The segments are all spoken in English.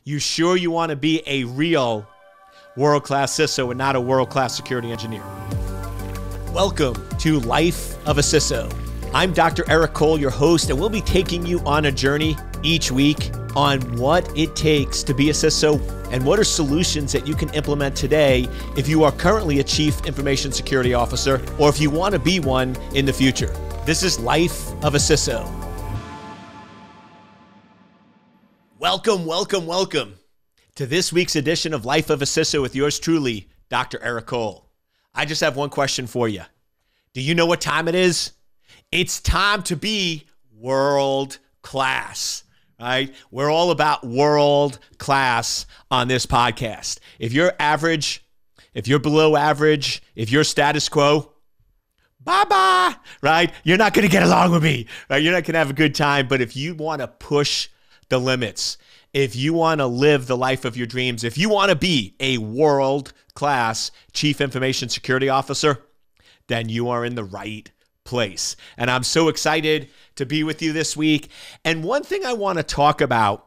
You sure you want to be a real world-class CISO and not a world-class security engineer? Welcome to Life of a CISO. I'm Dr. Eric Cole, your host, and we'll be taking you on a journey each week on what it takes to be a CISO and what are solutions that you can implement today if you are currently a Chief Information Security Officer or if you want to be one in the future. This is Life of a CISO. Welcome to this week's edition of Life of a CISO with yours truly, Dr. Eric Cole. I just have one question for you. Do you know what time it is? It's time to be world class, right? We're all about world class on this podcast. If you're average, if you're below average, if you're status quo, bye-bye, right? You're not going to get along with me, right? You're not going to have a good time. But if you want to push the limits, if you want to live the life of your dreams, if you want to be a world-class Chief Information Security Officer, then you are in the right place. And I'm so excited to be with you this week. And one thing I want to talk about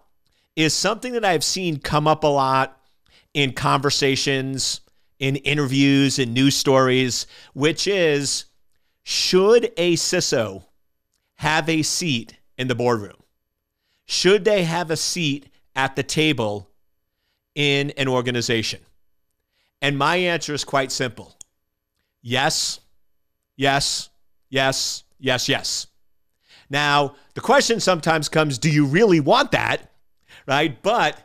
is something that I've seen come up a lot in conversations, in interviews, in news stories, which is, should a CISO have a seat in the boardroom? Should they have a seat at the table in an organization? And my answer is quite simple. Yes, yes, yes, yes, yes. Now, the question sometimes comes, do you really want that, right? But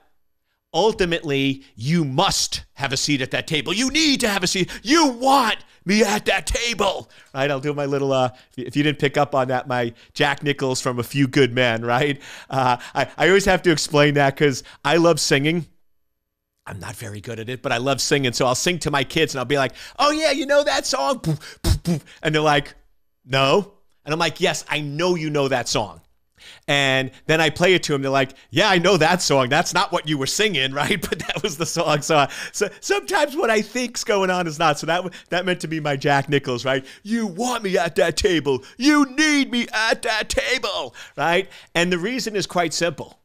ultimately, you must have a seat at that table. You need to have a seat. You want me at that table, right? I'll do my little, if you didn't pick up on that, my Jack Nichols from A Few Good Men, right? I always have to explain that because I love singing. I'm not very good at it, but I love singing. So I'll sing to my kids and I'll be like, oh yeah, you know that song? And they're like, no. And I'm like, yes, I know you know that song. And then I play it to them. They're like, yeah, I know that song. That's not what you were singing, right? But that was the song. So sometimes what I think's going on is not. So that meant to be my Jack Nichols, right? You want me at that table. You need me at that table, right? And the reason is quite simple.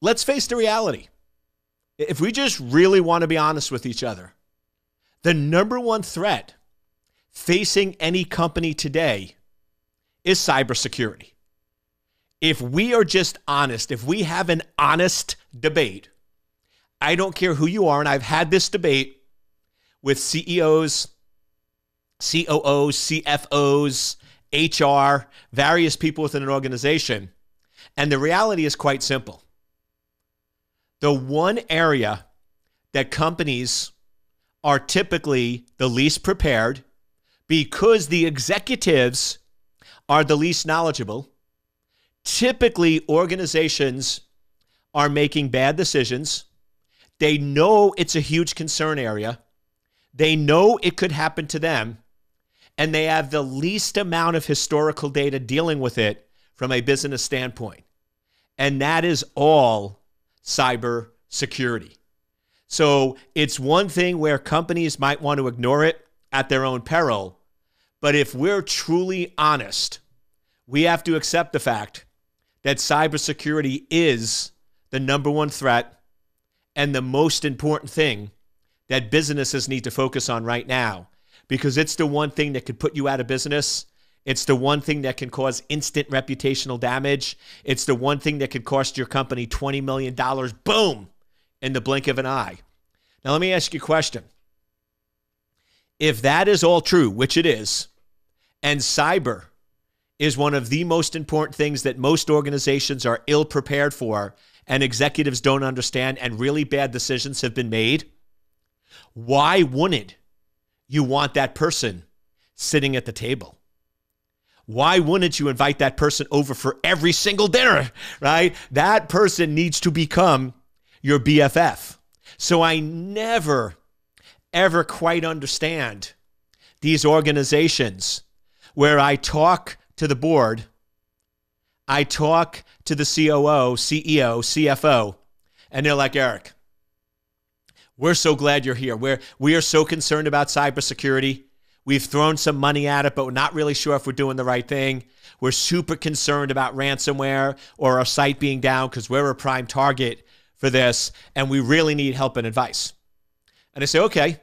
Let's face the reality. If we just really want to be honest with each other, the number one threat facing any company today is cybersecurity. If we are just honest, if we have an honest debate, I don't care who you are, and I've had this debate with CEOs, COOs, CFOs, HR, various people within an organization, and the reality is quite simple. The one area that companies are typically the least prepared because the executives are the least knowledgeable. Typically, organizations are making bad decisions. They know it's a huge concern area. They know it could happen to them, and they have the least amount of historical data dealing with it from a business standpoint. And that is all cybersecurity. So it's one thing where companies might want to ignore it at their own peril, but if we're truly honest, we have to accept the fact that cybersecurity is the number one threat and the most important thing that businesses need to focus on right now, because it's the one thing that could put you out of business. It's the one thing that can cause instant reputational damage. It's the one thing that could cost your company $20 million, boom, in the blink of an eye. Now, let me ask you a question. If that is all true, which it is, and cyber is one of the most important things that most organizations are ill prepared for and executives don't understand, and really bad decisions have been made, why wouldn't you want that person sitting at the table? Why wouldn't you invite that person over for every single dinner, right? That person needs to become your BFF. So I never, ever quite understand these organizations where I talk to the board, I talk to the COO, CEO, CFO, and they're like, Eric, we're so glad you're here. We are so concerned about cybersecurity. We've thrown some money at it, but we're not really sure if we're doing the right thing. We're super concerned about ransomware or our site being down because we're a prime target for this, and we really need help and advice. And I say, okay,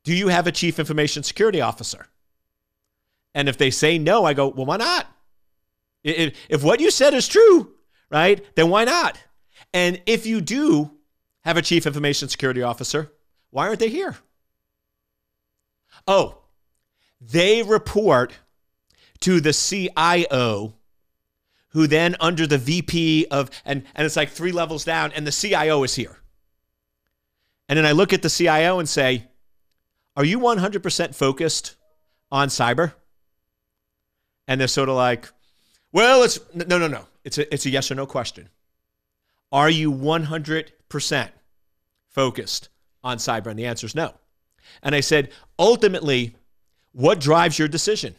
do you have a chief information security officer? And if they say no, I go, well, why not? If what you said is true, right, then why not? And if you do have a chief information security officer, why aren't they here? Oh, they report to the CIO, who then under the VP of, and it's like 3 levels down, and the CIO is here. And then I look at the CIO and say, are you 100% focused on cyber? And they're sort of like, well, no. It's a yes or no question. Are you 100% focused on cyber? And the answer is no. And I said, ultimately, what drives your decision?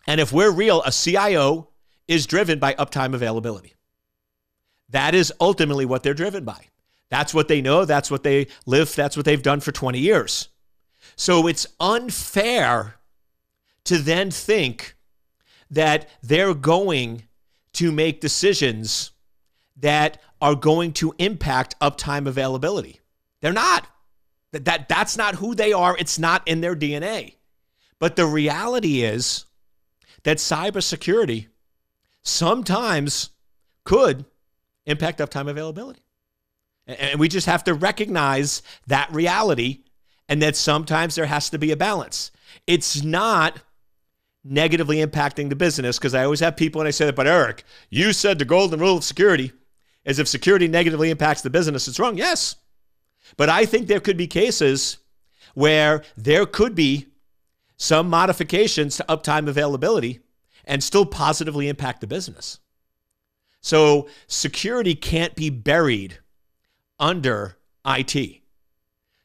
And if we're real, a CIO is driven by uptime availability. That is ultimately what they're driven by. That's what they know. That's what they live. That's what they've done for 20 years. So it's unfair to then think that they're going to make decisions that are going to impact uptime availability. They're not. That's not who they are. It's not in their DNA. But the reality is that cybersecurity sometimes could impact uptime availability. And we just have to recognize that reality, and that sometimes there has to be a balance. It's not negatively impacting the business, because I always have people when I say that, but Eric, you said the golden rule of security is if security negatively impacts the business, it's wrong. Yes. But I think there could be cases where there could be some modifications to uptime availability and still positively impact the business. So security can't be buried under IT.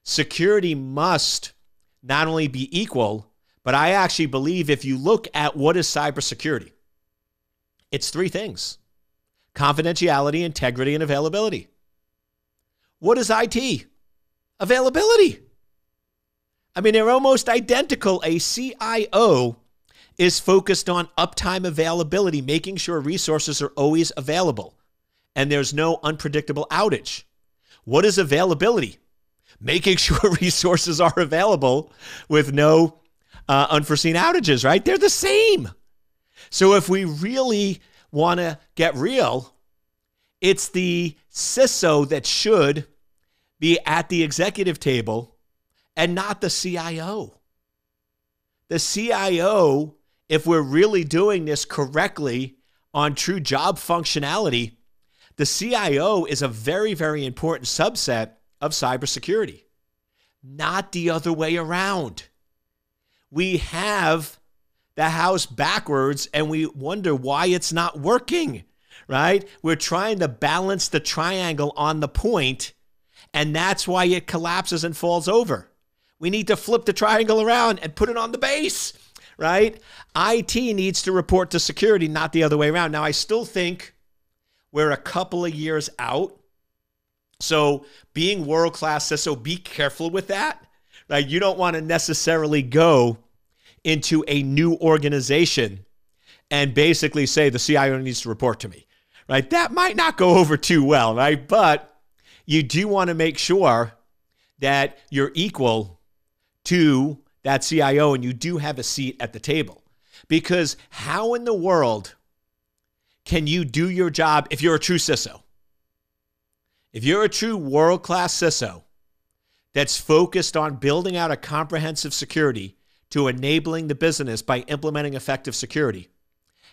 Security must not only be equal, but I actually believe if you look at what is cybersecurity, it's 3 things: confidentiality, integrity, and availability. What is IT? Availability. I mean, they're almost identical. A CIO is focused on uptime availability, making sure resources are always available and there's no unpredictable outage. What is availability? Making sure resources are available with no unforeseen outages, right? They're the same. So if we really want to get real, it's the CISO that should be at the executive table and not the CIO. The CIO, if we're really doing this correctly on true job functionality, the CIO is a very, very important subset of cybersecurity, not the other way around. We have the house backwards and we wonder why it's not working, right? We're trying to balance the triangle on the point, and that's why it collapses and falls over. We need to flip the triangle around and put it on the base, right? IT needs to report to security, not the other way around. Now, I still think we're a couple of years out. So being world-class CISO, be careful with that, right? You don't want to necessarily go into a new organization and basically say the CIO needs to report to me, right? That might not go over too well, right? But you do want to make sure that you're equal to that CIO and you do have a seat at the table. Because how in the world can you do your job if you're a true CISO? If you're a true world-class CISO that's focused on building out a comprehensive security to enabling the business by implementing effective security,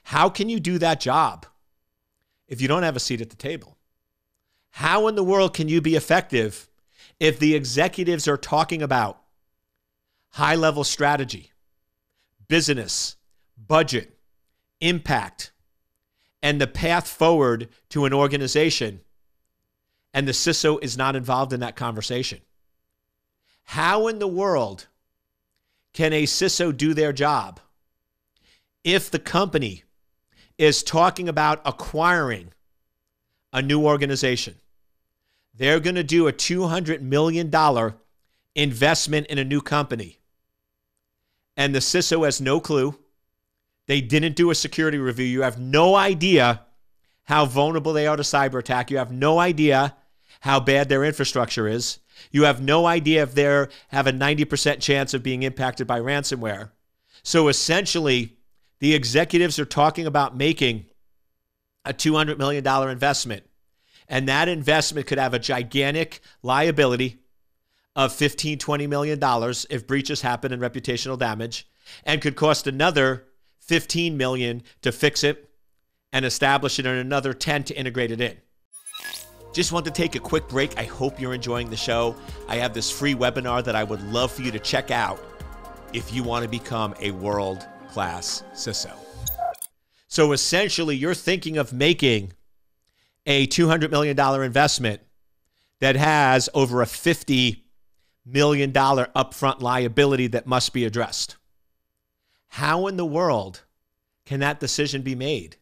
how can you do that job if you don't have a seat at the table? How in the world can you be effective if the executives are talking about high-level strategy, business, budget, impact, and the path forward to an organization, and the CISO is not involved in that conversation? How in the world can a CISO do their job if the company is talking about acquiring a new organization? They're going to do a $200 million investment in a new company, and the CISO has no clue. They didn't do a security review. You have no idea how vulnerable they are to cyber attack. You have no idea how bad their infrastructure is. You have no idea if they have a 90% chance of being impacted by ransomware. So essentially, the executives are talking about making a $200 million investment. And that investment could have a gigantic liability of $15, $20 million if breaches happen and reputational damage, and could cost another $15 million to fix it and establish it, and another $10 to integrate it in. Just want to take a quick break. I hope you're enjoying the show. I have this free webinar that I would love for you to check out if you want to become a world-class CISO. So essentially, you're thinking of making a $200 million investment that has over a $50 million upfront liability that must be addressed. How in the world can that decision be made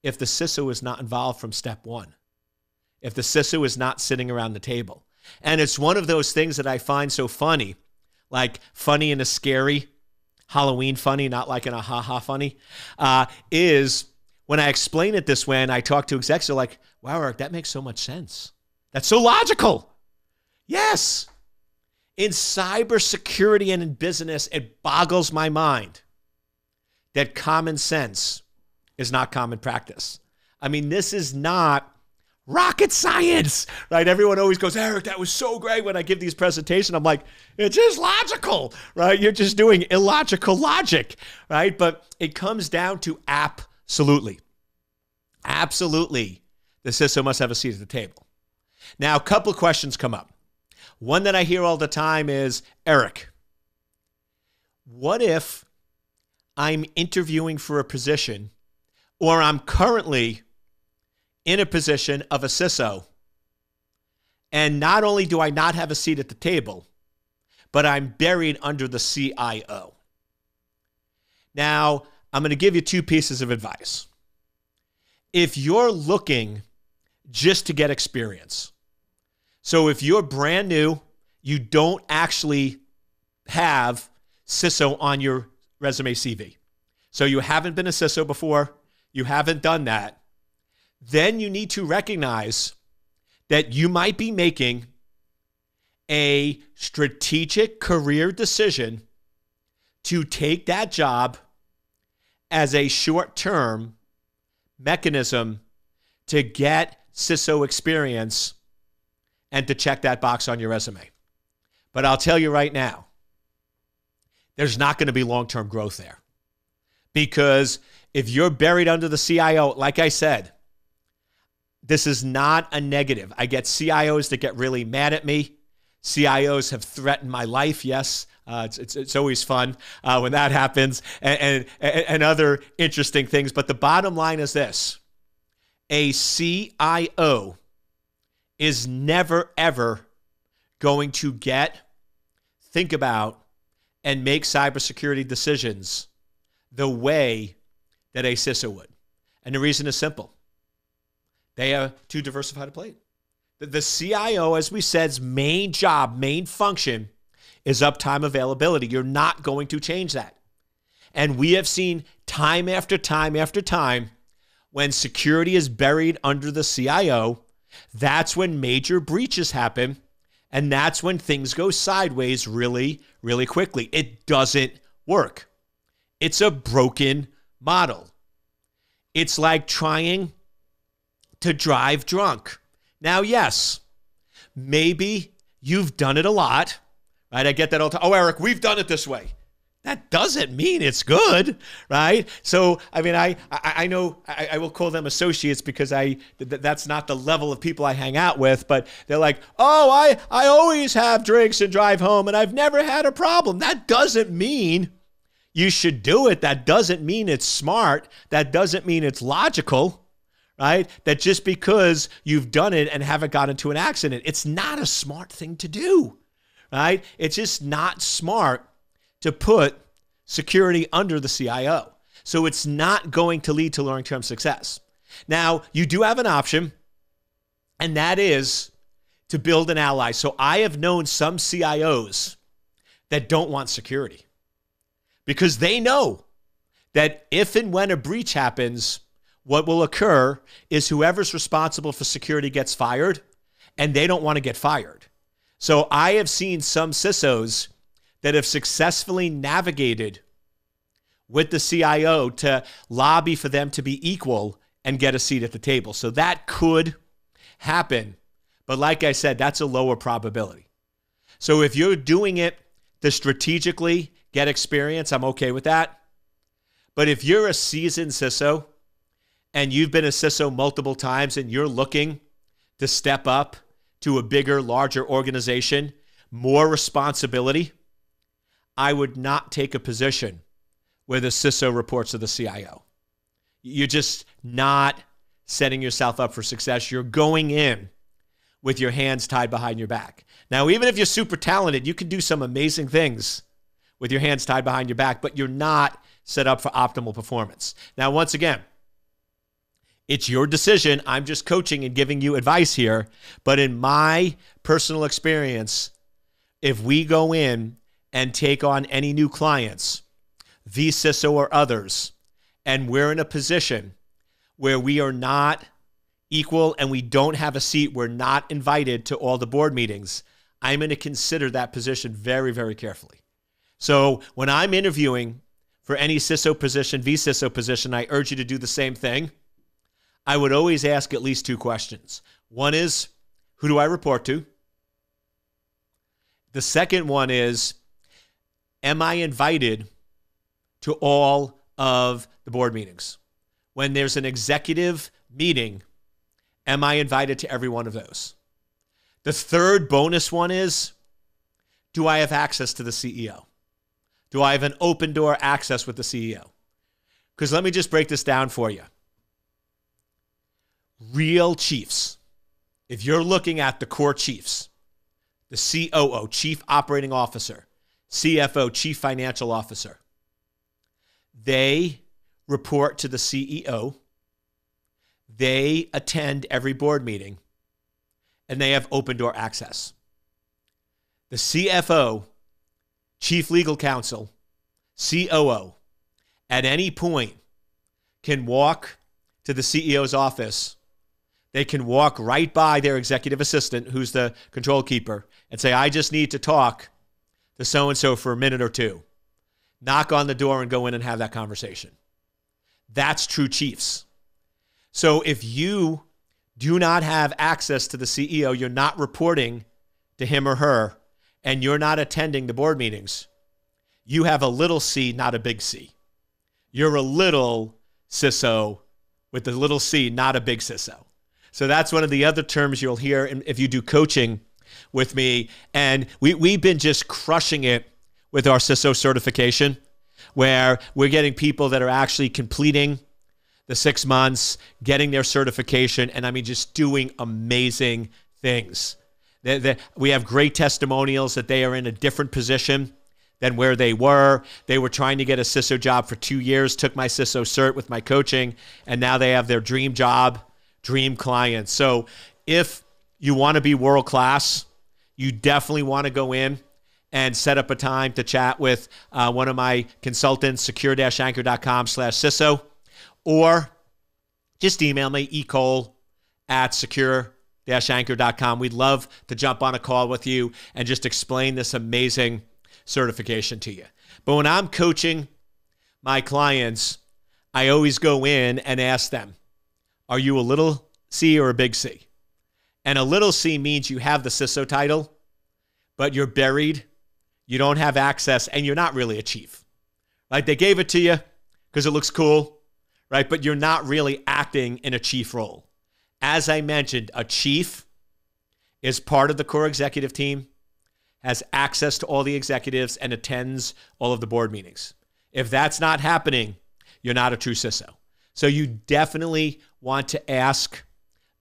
if the CISO is not involved from step one? If the CISO is not sitting around the table? And it's one of those things that I find so funny, like funny in a scary, Halloween funny, not like in a ha-ha funny, is when I explain it this way and I talk to execs, they're like, wow, Eric, that makes so much sense. That's so logical. Yes. In cybersecurity and in business, it boggles my mind that common sense is not common practice. I mean, this is not rocket science, right? Everyone always goes, Eric, that was so great when I give these presentations. I'm like, it's just logical, right? You're just doing illogical logic, right? But it comes down to absolutely, the CISO must have a seat at the table. Now, a couple of questions come up. One that I hear all the time is, Eric, what if I'm interviewing for a position, or I'm currently in a position of a CISO, and not only do I not have a seat at the table, but I'm buried under the CIO? Now, I'm going to give you two pieces of advice. If you're looking just to get experience, so if you're brand new, you don't actually have CISO on your resume CV, so you haven't been a CISO before, you haven't done that, then you need to recognize that you might be making a strategic career decision to take that job as a short-term mechanism to get CISO experience and to check that box on your resume. But I'll tell you right now, there's not going to be long-term growth there. Because if you're buried under the CIO, like I said, this is not a negative. I get CIOs that get really mad at me. CIOs have threatened my life. Yes, it's always fun when that happens, and other interesting things. But the bottom line is this. A CIO is never, ever going to think about, and make cybersecurity decisions the way that a CISO would. And the reason is simple. They are too diversified a plate. The CIO, as we said's main job, main function is uptime availability. You're not going to change that. And we have seen time after time after time when security is buried under the CIO, that's when major breaches happen, and that's when things go sideways really, really quickly. It doesn't work. It's a broken model. It's like trying to drive drunk. Now, yes, maybe you've done it a lot, right? I get that all the time. Oh, Eric, we've done it this way. That doesn't mean it's good, right? So, I mean, I know I will call them associates because that's not the level of people I hang out with, but they're like, oh, I always have drinks and drive home and I've never had a problem. That doesn't mean you should do it. That doesn't mean it's smart. That doesn't mean it's logical, right? That just because you've done it and haven't got into an accident, it's not a smart thing to do, right? It's just not smart to put security under the CIO. So it's not going to lead to long-term success. Now, you do have an option, and that is to build an ally. So I have known some CIOs that don't want security because they know that if and when a breach happens, what will occur is whoever's responsible for security gets fired, and they don't want to get fired. So I have seen some CISOs that have successfully navigated with the CIO to lobby for them to be equal and get a seat at the table. So that could happen. But like I said, that's a lower probability. So if you're doing it to strategically get experience, I'm okay with that. But if you're a seasoned CISO and you've been a CISO multiple times and you're looking to step up to a bigger, larger organization, more responsibility, I would not take a position where the CISO reports to the CIO. You're just not setting yourself up for success. You're going in with your hands tied behind your back. Now, even if you're super talented, you can do some amazing things with your hands tied behind your back, but you're not set up for optimal performance. Now, once again, it's your decision. I'm just coaching and giving you advice here. But in my personal experience, if we go in and take on any new clients, vCISO or others, and we're in a position where we are not equal and we don't have a seat, we're not invited to all the board meetings, I'm going to consider that position very, very carefully. So when I'm interviewing for any CISO position, vCISO position, I urge you to do the same thing. I would always ask at least two questions. One is, who do I report to? The second one is, am I invited to all of the board meetings? When there's an executive meeting, am I invited to every one of those? The third bonus one is, do I have access to the CEO? Do I have an open door access with the CEO? Because let me just break this down for you. Real chiefs, if you're looking at the core chiefs, the COO, Chief Operating Officer, CFO, Chief Financial Officer, they report to the CEO, they attend every board meeting, and they have open door access. The CFO, Chief Legal Counsel, COO, at any point can walk to the CEO's office. They can walk right by their executive assistant, who's the control keeper, and say, I just need to talk to so-and-so for a minute or two. Knock on the door and go in and have that conversation. That's true chiefs. So if you do not have access to the CEO, you're not reporting to him or her, and you're not attending the board meetings, you have a little C, not a big C. You're a little CISO with a little C, not a big CISO. So that's one of the other terms you'll hear if you do coaching with me. And we've been just crushing it with our CISO certification, where we're getting people that are actually completing the 6 months, getting their certification, and I mean, just doing amazing things. We have great testimonials that they are in a different position than where they were. They were trying to get a CISO job for 2 years, took my CISO cert with my coaching, and now they have their dream job, dream clients. So if you want to be world class, you definitely want to go in and set up a time to chat with one of my consultants, secure-anchor.com/CISO, or just email me, ecole@secure-anchor.com. We'd love to jump on a call with you and just explain this amazing certification to you. But when I'm coaching my clients, I always go in and ask them, are you a little C or a big C? And a little C means you have the CISO title, but you're buried, you don't have access, and you're not really a chief. Right? They gave it to you because it looks cool, right? But you're not really acting in a chief role. As I mentioned, a chief is part of the core executive team, has access to all the executives, and attends all of the board meetings. If that's not happening, you're not a true CISO. So you definitely want to ask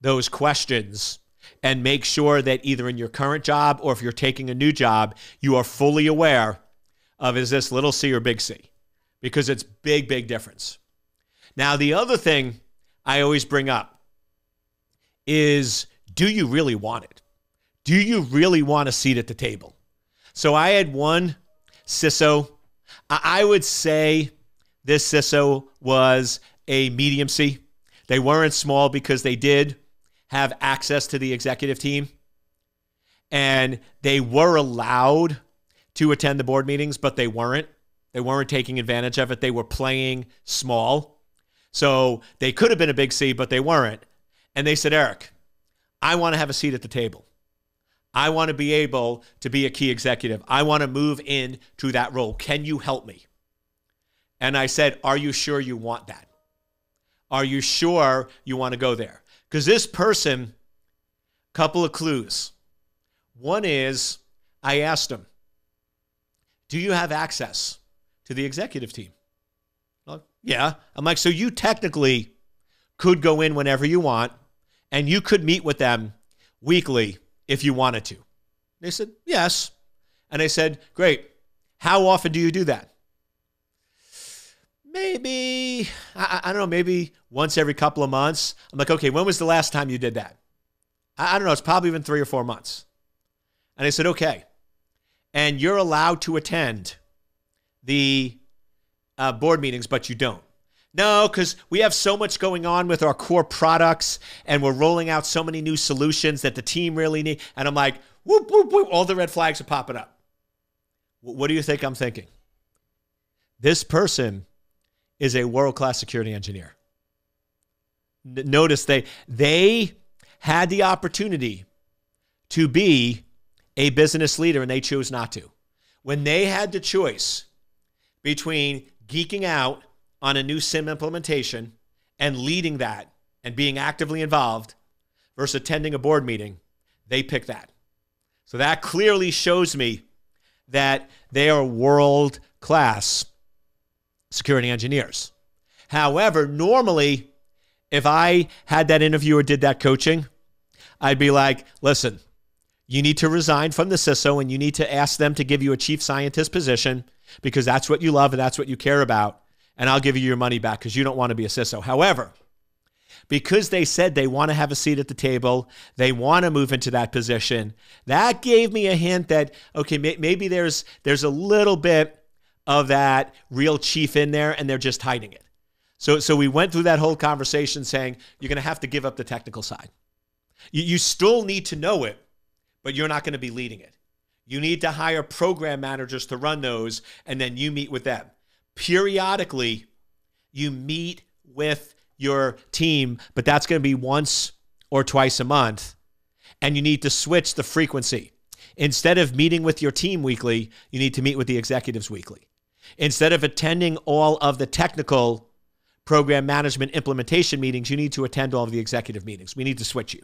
those questions and make sure that either in your current job or if you're taking a new job, you are fully aware of, is this little C or big C? Because it's big, big difference. Now, the other thing I always bring up is, do you really want it? Do you really want a seat at the table? So I had one CISO. I would say this CISO was a medium C. They weren't small because they did have access to the executive team, and they were allowed to attend the board meetings, but they weren't. They weren't taking advantage of it. They were playing small. So they could have been a big C, but they weren't. And they said, Eric, I want to have a seat at the table. I want to be able to be a key executive. I want to move into that role. Can you help me? And I said, are you sure you want that? Are you sure you want to go there? Because this person, couple of clues. One is, I asked him, do you have access to the executive team? Well, yeah. I'm like, so you technically could go in whenever you want, and you could meet with them weekly if you wanted to. They said, yes. And I said, great. How often do you do that? Maybe, I don't know, maybe once every couple of months. I'm like, okay, when was the last time you did that? I don't know. It's probably been 3 or 4 months. And I said, okay. And you're allowed to attend the board meetings, but you don't. No, because we have so much going on with our core products, and we're rolling out so many new solutions that the team really need. And I'm like, whoop, whoop, whoop. All the red flags are popping up. What do you think I'm thinking? This person is a world-class security engineer. Notice they had the opportunity to be a business leader, and they chose not to. When they had the choice between geeking out on a new SIM implementation and leading that and being actively involved versus attending a board meeting, they picked that. So that clearly shows me that they are world-class security engineers. However, normally, if I had that interview or did that coaching, I'd be like, listen, you need to resign from the CISO, and you need to ask them to give you a chief scientist position because that's what you love and that's what you care about, and I'll give you your money back because you don't want to be a CISO. However, because they said they want to have a seat at the table, they want to move into that position, that gave me a hint that, okay, maybe there's a little bit of that real chief in there, and they're just hiding it. So we went through that whole conversation saying, you're going to have to give up the technical side. You still need to know it, but you're not going to be leading it. You need to hire program managers to run those, and then you meet with them. Periodically, you meet with your team, but that's going to be once or twice a month, and you need to switch the frequency. Instead of meeting with your team weekly, you need to meet with the executives weekly. Instead of attending all of the technical program management implementation meetings, you need to attend all of the executive meetings. We need to switch you.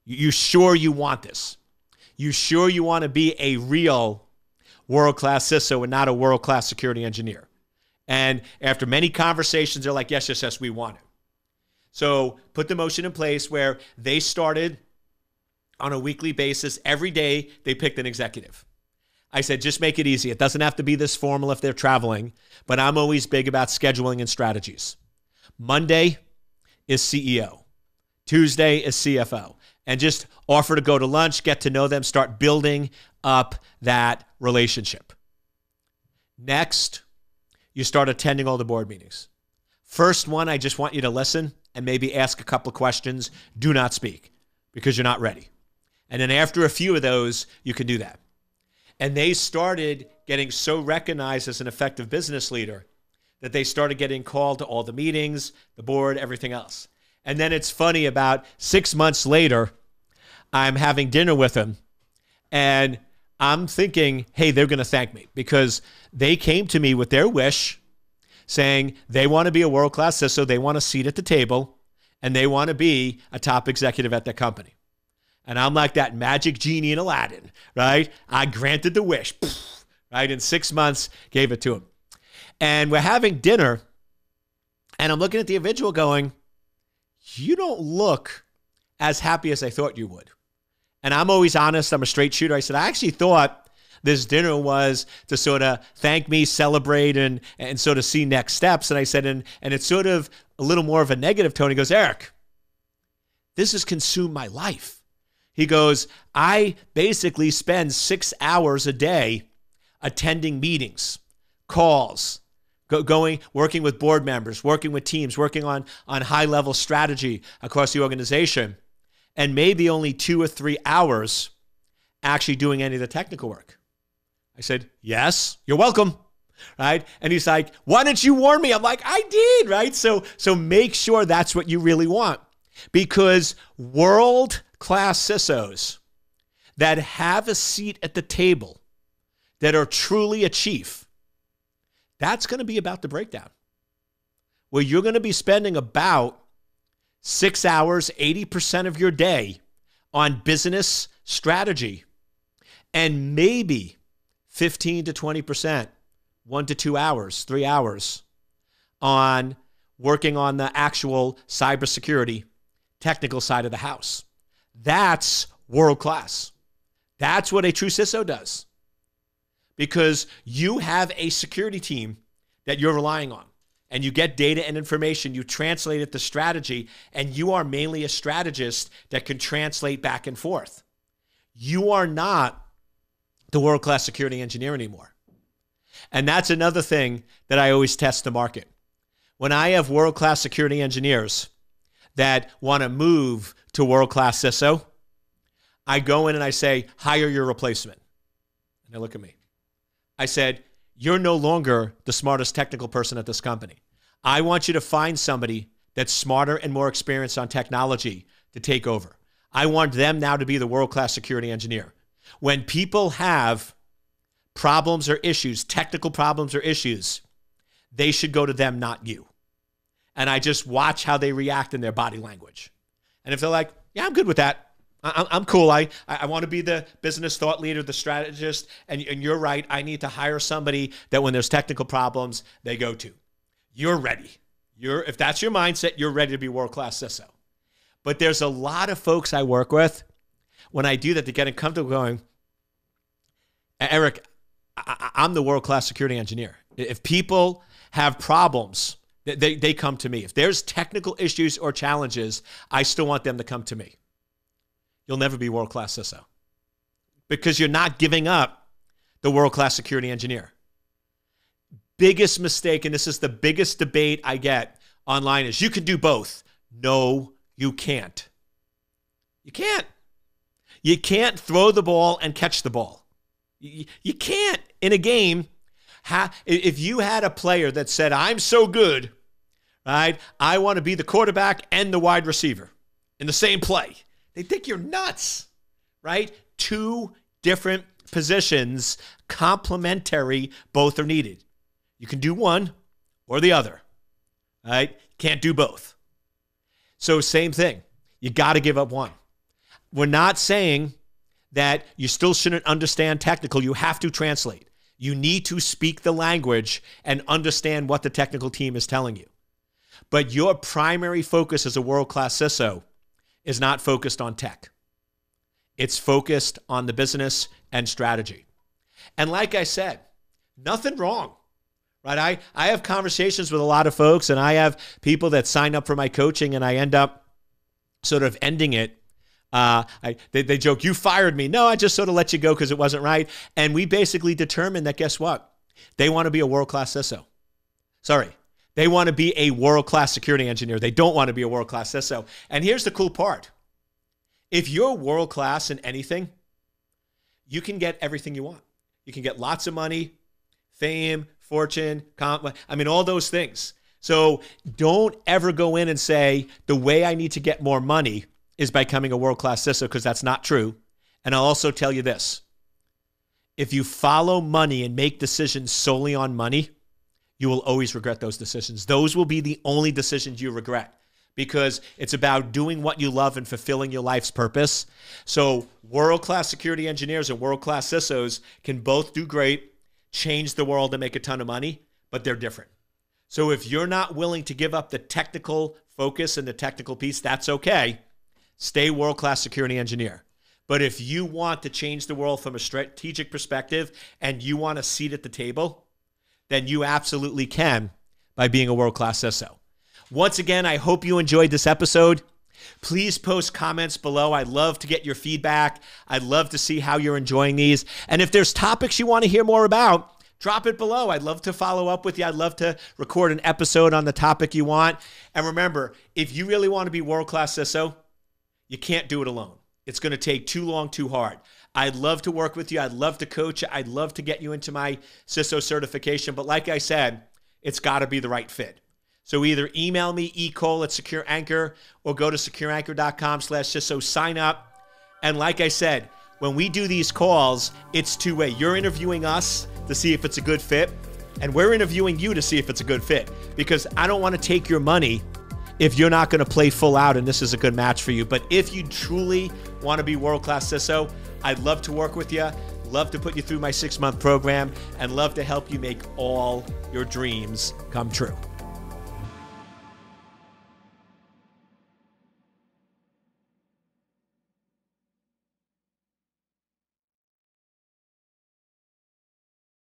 You sure you want this? You sure you want to be a real world-class CISO and not a world-class security engineer? And after many conversations, they're like, yes, yes, yes, we want it. So put the motion in place where they started on a weekly basis. Every day they picked an executive. I said, just make it easy. It doesn't have to be this formal if they're traveling, but I'm always big about scheduling and strategies. Monday is CEO. Tuesday is CFO. And just offer to go to lunch, get to know them, start building up that relationship. Next, you start attending all the board meetings. First one, I just want you to listen and maybe ask a couple of questions. Do not speak because you're not ready. And then after a few of those, you can do that. And they started getting so recognized as an effective business leader that they started getting called to all the meetings, the board, everything else. And then it's funny, about 6 months later, I'm having dinner with them, and I'm thinking, hey, they're going to thank me because they came to me with their wish saying they want to be a world-class CISO, they want a seat at the table, and they want to be a top executive at their company. And I'm like that magic genie in Aladdin, right? I granted the wish, right? In 6 months, gave it to him. And we're having dinner, and I'm looking at the individual going, you don't look as happy as I thought you would. And I'm always honest. I'm a straight shooter. I said, I actually thought this dinner was to sort of thank me, celebrate, and sort of see next steps. And I said, and it's sort of a little more of a negative tone. He goes, Eric, this has consumed my life. He goes, I basically spend 6 hours a day attending meetings, calls, working with board members, working with teams, working on high-level strategy across the organization, and maybe only 2 or 3 hours actually doing any of the technical work. I said, yes, you're welcome, right? And he's like, why didn't you warn me? I'm like, I did, right? So make sure that's what you really want, because world-class CISOs that have a seat at the table, that are truly a chief, that's going to be about the breakdown, where you're going to be spending about 6 hours, 80% of your day on business strategy, and maybe 15 to 20%, 1 to 2 hours, 3 hours on working on the actual cybersecurity technical side of the house. That's world class. That's what a true CISO does, because you have a security team that you're relying on, and you get data and information, you translate it to strategy, and you are mainly a strategist that can translate back and forth. You are not the world-class security engineer anymore. And that's another thing that I always test the market. When I have world-class security engineers that want to move to world-class CISO, I go in and I say, hire your replacement. And they look at me. I said, you're no longer the smartest technical person at this company. I want you to find somebody that's smarter and more experienced on technology to take over. I want them now to be the world-class security engineer. When people have problems or issues, technical problems or issues, they should go to them, not you. And I just watch how they react in their body language. And if they're like, yeah, I'm good with that, I'm cool. I want to be the business thought leader, the strategist, and you're right. I need to hire somebody that when there's technical problems, they go to. You're ready. If that's your mindset, you're ready to be world-class CISO. But there's a lot of folks I work with, when I do that, they get uncomfortable going, Eric, I'm the world-class security engineer. If people have problems, they come to me. If there's technical issues or challenges, I still want them to come to me. You'll never be world-class CISO, because you're not giving up the world-class security engineer. Biggest mistake, and this is the biggest debate I get online, is you can do both. No, you can't. You can't. You can't throw the ball and catch the ball. You can't in a game. If you had a player that said, I'm so good, right? I want to be the quarterback and the wide receiver in the same play. They think you're nuts, right? 2 different positions, complementary, both are needed. You can do one or the other, right? Can't do both. So same thing. You got to give up one. We're not saying that you still shouldn't understand technical. You have to translate. You need to speak the language and understand what the technical team is telling you. But your primary focus as a world-class CISO is not focused on tech. It's focused on the business and strategy. And like I said, nothing wrong, right? I have conversations with a lot of folks, and I have people that sign up for my coaching, and I end up sort of ending it. They joke, you fired me. No, I just sort of let you go because it wasn't right. And we basically determined that, guess what? They want to be a world-class CISO. Sorry. They want to be a world-class security engineer. They don't want to be a world-class CISO. And here's the cool part. If you're world-class in anything, you can get everything you want. You can get lots of money, fame, fortune, all those things. So don't ever go in and say, the way I need to get more money is by becoming a world-class CISO, because that's not true. And I'll also tell you this. If you follow money and make decisions solely on money, you will always regret those decisions. Those will be the only decisions you regret, because it's about doing what you love and fulfilling your life's purpose. So world-class security engineers and world-class CISOs can both do great, change the world, and make a ton of money, but they're different. So if you're not willing to give up the technical focus and the technical piece, that's okay. Stay world-class security engineer. But if you want to change the world from a strategic perspective and you want a seat at the table, then you absolutely can by being a world-class CISO. Once again, I hope you enjoyed this episode. Please post comments below. I'd love to get your feedback. I'd love to see how you're enjoying these. And if there's topics you want to hear more about, drop it below. I'd love to follow up with you. I'd love to record an episode on the topic you want. And remember, if you really want to be world-class CISO, you can't do it alone. It's going to take too long, too hard. I'd love to work with you. I'd love to coach you. I'd love to get you into my CISO certification. But like I said, it's got to be the right fit. So either email me, ecole@SecureAnchor, or go to secureanchor.com/CISO, sign up. And like I said, when we do these calls, it's two-way. You're interviewing us to see if it's a good fit, and we're interviewing you to see if it's a good fit, because I don't want to take your money if you're not going to play full out and this is a good match for you. But if you truly want to be world-class CISO, I'd love to work with you, love to put you through my 6-month program, and love to help you make all your dreams come true.